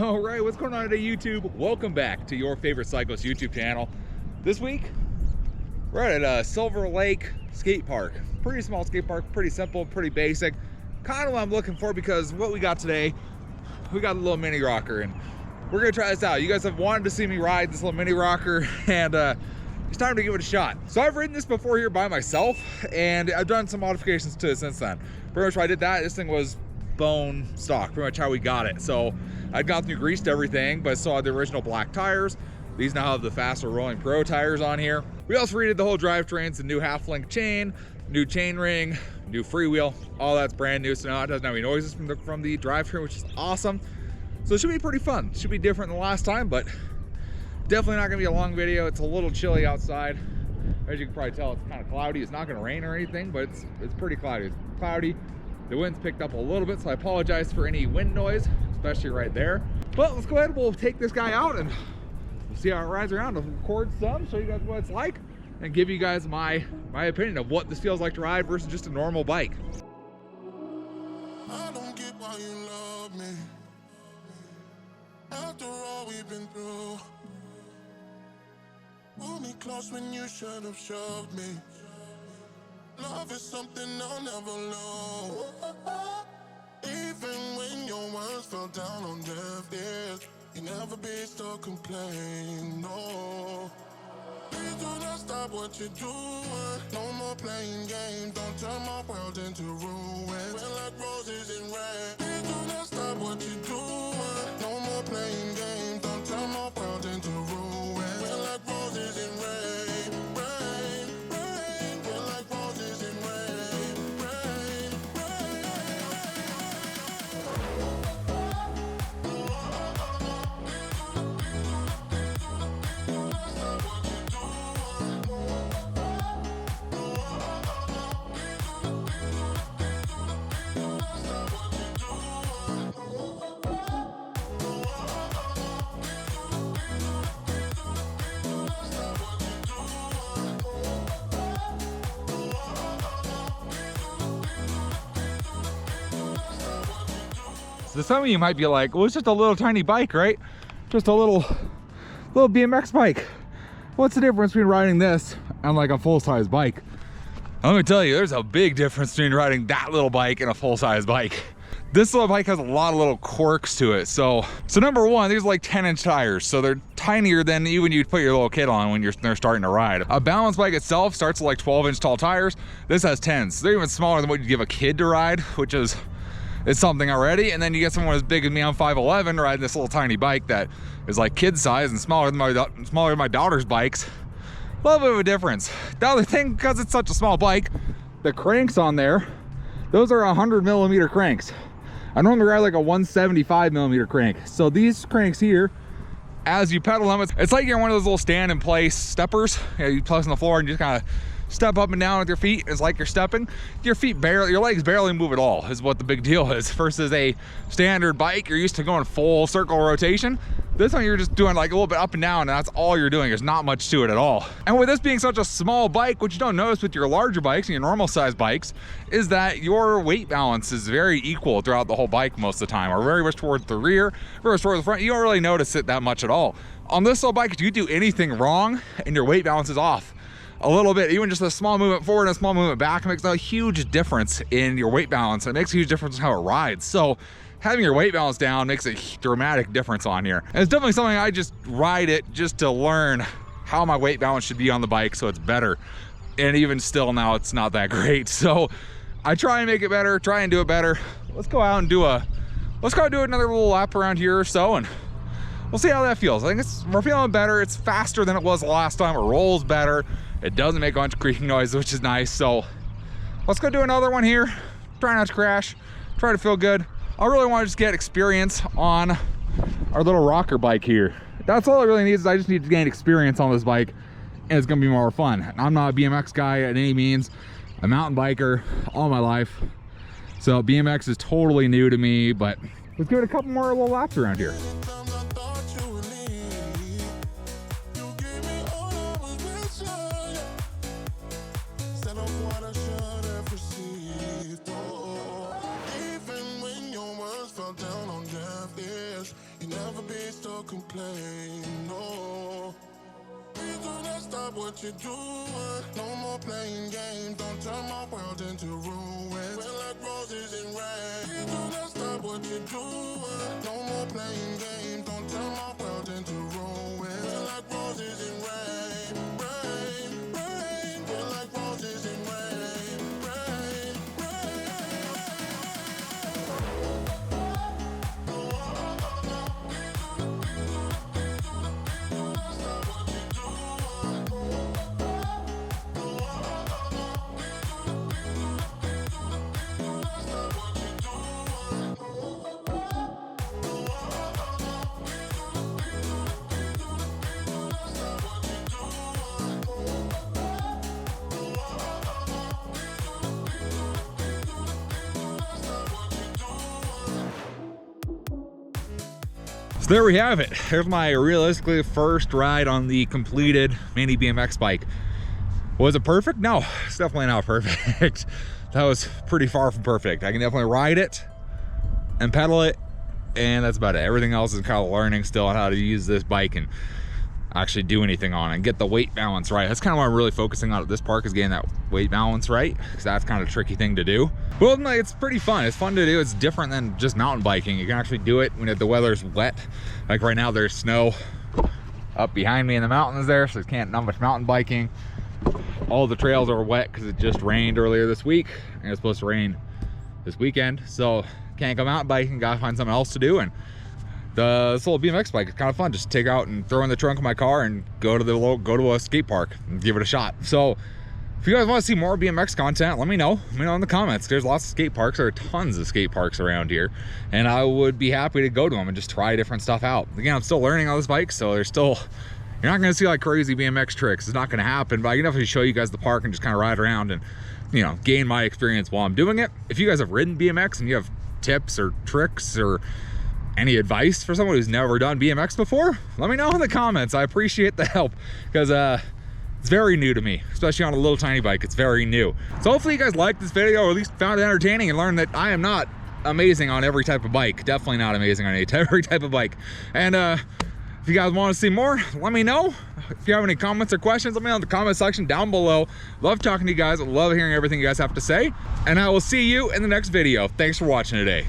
All right, what's going on today, YouTube? Welcome back to your favorite cyclist YouTube channel. This week, we're at a Silver Lake skate park. Pretty small skate park, pretty simple, pretty basic. Kind of what I'm looking for, because what we got today, we got a little mini rocker, and we're gonna try this out. You guys have wanted to see me ride this little mini rocker, and it's time to give it a shot. So I've ridden this before here by myself, and I've done some modifications to it since then. Pretty much when I did that, this thing was bone stock, pretty much how we got it. So I'd gone through, greased everything, but still had the original black tires. These now have the faster rolling pro tires on here. We also redid the whole drivetrains, the new half-link chain, new chain ring, new freewheel, all that's brand new. So now it doesn't have any noises from the drivetrain, which is awesome. So it should be pretty fun. It should be different than the last time, but definitely not gonna be a long video. It's a little chilly outside. As you can probably tell, it's kind of cloudy. It's not gonna rain or anything, but it's pretty cloudy. It's cloudy. The wind's picked up a little bit, so I apologize for any wind noise, especially right there. But let's go ahead and we'll take this guy out and we'll see how it rides around. I'll record some, show you guys what it's like, and give you guys my opinion of what this feels like to ride versus just a normal bike. I don't get why you love me after all we've been through. Pull me close when you should have shoved me. Love is something I'll never know. Even when your words fell down on deaf ears, you never be stuck complain, no. Please do not stop what you're doing. No more playing games, don't turn my world into ruin. We're like roses in rain. Please do not stop what you're doing. No more playing games, don't turn my world into ruin. We're like roses in rain, rain, rain. We're like roses in rain, rain, rain. So some of you might be like, well, it's just a little tiny bike, right? Just a little BMX bike. What's the difference between riding this and like a full-size bike? Let me tell you, there's a big difference between riding that little bike and a full-size bike. This little bike has a lot of little quirks to it. So number one, these are like 10-inch tires. So they're tinier than even you'd put your little kid on when they're starting to ride. A balance bike itself starts with like 12-inch tall tires. This has 10s. So they're even smaller than what you'd give a kid to ride, which is something already. And then you get someone as big as me, I'm 5'11", riding this little tiny bike that is like kid size and smaller than my daughter's bikes. A little bit of a difference. The other thing, because it's such a small bike, the cranks on there, those are 100mm cranks. I normally ride like a 175mm crank. So these cranks here, as you pedal them, it's like you're one of those little stand in place steppers. You place on the floor and you just kind of step up and down with your feet. It's like you're stepping. Your legs barely move at all is what the big deal is. Versus a standard bike, you're used to going full circle rotation. This one you're just doing like a little bit up and down, and that's all you're doing. There's not much to it at all. And with this being such a small bike, what you don't notice with your larger bikes and your normal size bikes is that your weight balance is very equal throughout the whole bike most of the time, or very much towards the rear, very much towards the front. You don't really notice it that much at all. On this little bike, if you do anything wrong and your weight balance is off a little bit, even just a small movement forward and a small movement back, makes a huge difference in your weight balance. It makes a huge difference in how it rides. So having your weight balance down makes a dramatic difference on here. And it's definitely something I just ride it just to learn how my weight balance should be on the bike so it's better. And even still now, it's not that great. So I try and make it better, try and do it better. Let's go out and do another little lap around here or so, and we'll see how that feels. I think we're feeling better. It's faster than it was the last time. It rolls better. It doesn't make a bunch of creaking noise, which is nice. So let's go do another one here. Try not to crash, try to feel good. I really want to just get experience on our little rocker bike here. That's all it really needs. Is I just need to gain experience on this bike, and it's gonna be more fun. I'm not a BMX guy at any means. I'm a mountain biker all my life. So BMX is totally new to me, but let's give it a couple more little laps around here. Even when your words fell down on deaf ears, you never be stuck complaining, no. Please do not stop what you're doing. No more playing games, don't turn my world into ruins. We're like roses in rain. Please do not stop what you're doing. No more playing games, don't turn my world into ruins. We're like roses in rain, rain, rain. We're like roses in rain, rain, rain. So there we have it. Here's my realistically first ride on the completed mini BMX bike. Was it perfect? No, it's definitely not perfect. That was pretty far from perfect. I can definitely ride it and pedal it, and that's about it. Everything else is kind of learning still on how to use this bike and actually do anything on it and get the weight balance right. That's kind of what I'm really focusing on at this park, is getting that weight balance right, because that's kind of a tricky thing to do. Well, it's pretty fun. It's fun to do. It's different than just mountain biking. You can actually do it when the weather's wet. Like right now, there's snow up behind me in the mountains there, so it's can't not much mountain biking. All the trails are wet because it just rained earlier this week, and it's supposed to rain this weekend, so can't go mountain biking. Gotta find something else to do. And this little BMX bike is kind of fun. Just take out and throw in the trunk of my car and go to a skate park and give it a shot. So if you guys want to see more BMX content, let me know. Let me know in the comments. There's lots of skate parks. There are tons of skate parks around here, and I would be happy to go to them and just try different stuff out. Again, I'm still learning on this bike, so you're not going to see like crazy BMX tricks. It's not going to happen, but I can definitely show you guys the park and just kind of ride around and, you know, gain my experience while I'm doing it. If you guys have ridden BMX and you have tips or tricks or any advice for someone who's never done BMX before, let me know in the comments. I appreciate the help, because it's very new to me, especially on a little tiny bike. It's very new. So hopefully you guys liked this video, or at least found it entertaining and learned that I am not amazing on every type of bike. Definitely not amazing on every type of bike. And if you guys want to see more, let me know. If you have any comments or questions, let me know in the comment section down below. Love talking to you guys. Love hearing everything you guys have to say. And I will see you in the next video. Thanks for watching today.